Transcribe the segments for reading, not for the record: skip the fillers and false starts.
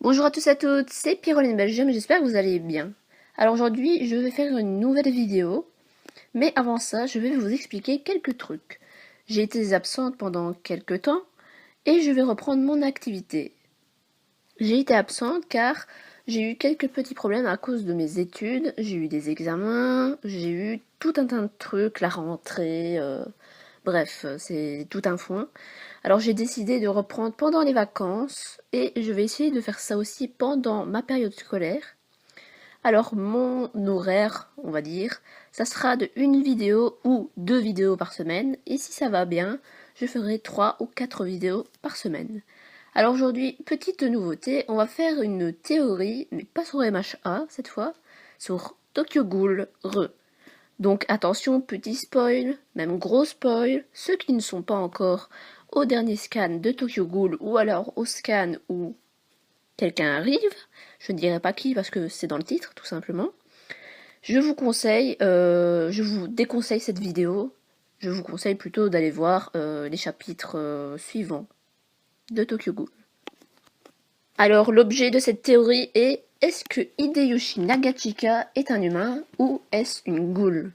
Bonjour à tous et à toutes, c'est Pyroline Belgium et j'espère que vous allez bien. Alors aujourd'hui, je vais faire une nouvelle vidéo, mais avant ça, je vais vous expliquer quelques trucs. J'ai été absente pendant quelques temps et je vais reprendre mon activité. J'ai été absente car j'ai eu quelques petits problèmes à cause de mes études, j'ai eu des examens, j'ai eu tout un tas de trucs, la rentrée, bref, c'est tout un foin. Alors j'ai décidé de reprendre pendant les vacances et je vais essayer de faire ça aussi pendant ma période scolaire. Alors mon horaire, on va dire, ça sera de une vidéo ou 2 vidéos par semaine et si ça va bien, je ferai 3 ou 4 vidéos par semaine. Alors aujourd'hui, petite nouveauté, on va faire une théorie, mais pas sur MHA cette fois, sur Tokyo Ghoul Re. Donc attention, petit spoil, même gros spoil, ceux qui ne sont pas encore au dernier scan de Tokyo Ghoul ou alors au scan où quelqu'un arrive, je ne dirai pas qui parce que c'est dans le titre tout simplement, je vous déconseille cette vidéo, je vous conseille plutôt d'aller voir les chapitres suivants de Tokyo Ghoul. Alors l'objet de cette théorie est-ce que Hideyoshi Nagachika est un humain ou est-ce une ghoul?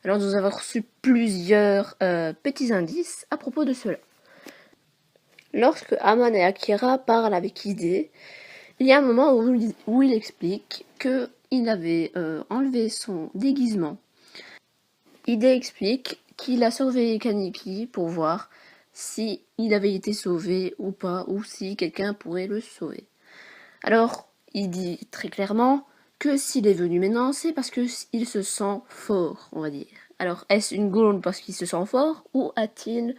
Alors nous avons reçu plusieurs petits indices à propos de cela. Lorsque Amane et Akira parlent avec Ide, il y a un moment où il explique qu'il avait enlevé son déguisement. Ide explique qu'il a surveillé Kaneki pour voir si il avait été sauvé ou pas, ou si quelqu'un pourrait le sauver. Alors, il dit très clairement que s'il est venu maintenant, c'est parce qu'il se sent fort, on va dire. Alors, est-ce une ghoul parce qu'il se sent fort, ou a-t-il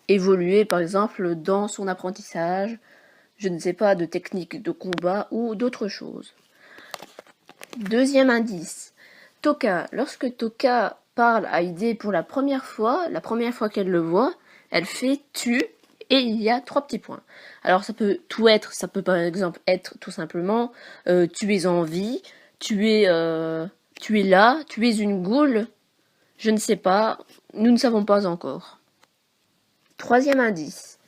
évolué, par exemple, dans son apprentissage, je ne sais pas, de techniques de combat ou d'autres choses? Deuxième indice, Toka. Lorsque Toka parle à Ide pour la première fois qu'elle le voit, elle fait « tu » et il y a 3 petits points. Alors ça peut tout être, ça peut par exemple être tout simplement tu es en vie, tu es là, tu es une ghoul, je ne sais pas, nous ne savons pas encore. Troisième indice,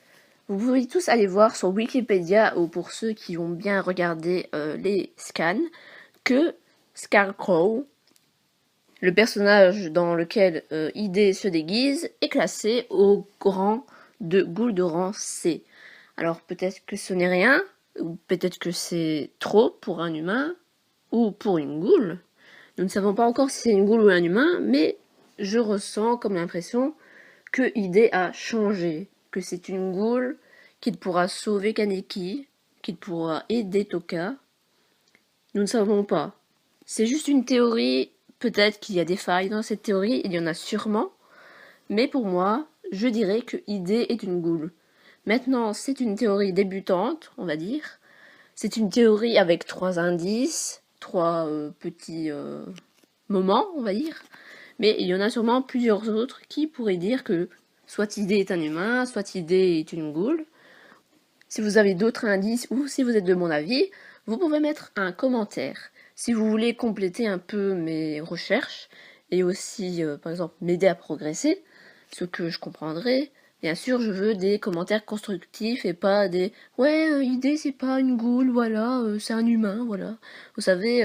vous pouvez tous aller voir sur Wikipédia ou pour ceux qui ont bien regardé les scans que Scarecrow, le personnage dans lequel Ide se déguise, est classé au rang de ghoul de rang C. Alors peut-être que ce n'est rien, ou peut-être que c'est trop pour un humain, ou pour une ghoul. Nous ne savons pas encore si c'est une ghoul ou un humain, mais je ressens comme l'impression que Ide a changé, que c'est une ghoul, qu'il pourra sauver Kaneki, qu'il pourra aider Toka. Nous ne savons pas. C'est juste une théorie, peut-être qu'il y a des failles dans cette théorie, il y en a sûrement, mais pour moi, je dirais que Ide est une ghoul. Maintenant, c'est une théorie débutante, on va dire. C'est une théorie avec 3 indices, 3 petits moments, on va dire. Mais il y en a sûrement plusieurs autres qui pourraient dire que soit Ide est un humain, soit Ide est une ghoul. Si vous avez d'autres indices ou si vous êtes de mon avis, vous pouvez mettre un commentaire. Si vous voulez compléter un peu mes recherches et aussi, par exemple, m'aider à progresser, ce que je comprendrai, bien sûr, je veux des commentaires constructifs et pas des « Ouais, Ide, c'est pas une ghoul, voilà, c'est un humain, voilà. » Vous savez,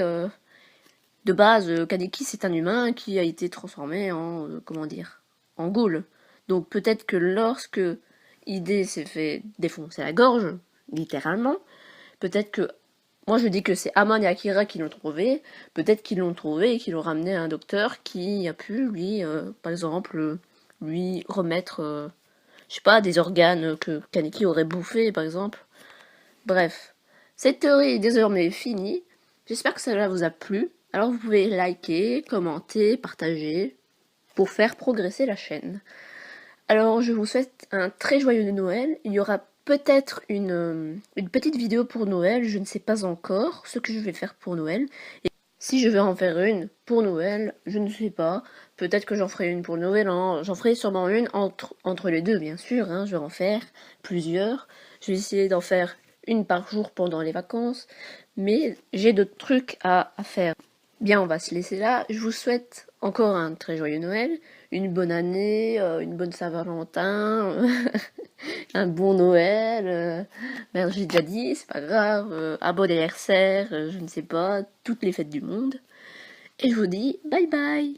de base, Kaneki, c'est un humain qui a été transformé en, comment dire, en ghoul. Donc peut-être que lorsque Ide s'est fait défoncer la gorge, littéralement, peut-être que, moi je dis que c'est Amane et Akira qui l'ont trouvé, peut-être qu'ils l'ont trouvé et qu'ils l'ont ramené à un docteur qui a pu lui, par exemple, lui remettre, je sais pas, des organes que Kaneki aurait bouffé, par exemple. Bref, cette théorie est désormais finie, j'espère que cela vous a plu, alors vous pouvez liker, commenter, partager, pour faire progresser la chaîne. Alors je vous souhaite un très joyeux Noël, il y aura peut-être une petite vidéo pour Noël, je ne sais pas encore ce que je vais faire pour Noël. Et si je vais en faire une pour Noël, je ne sais pas. Peut-être que j'en ferai une pour Noël, hein. J'en ferai sûrement une entre les deux, bien sûr. Hein. Je vais en faire plusieurs. Je vais essayer d'en faire une par jour pendant les vacances. Mais j'ai d'autres trucs à faire. Bien, on va se laisser là. Je vous souhaite encore un très joyeux Noël, une bonne année, une bonne Saint-Valentin. un bon Noël, merde, j'ai déjà dit, c'est pas grave, un bon anniversaire, je ne sais pas, toutes les fêtes du monde. Et je vous dis bye bye!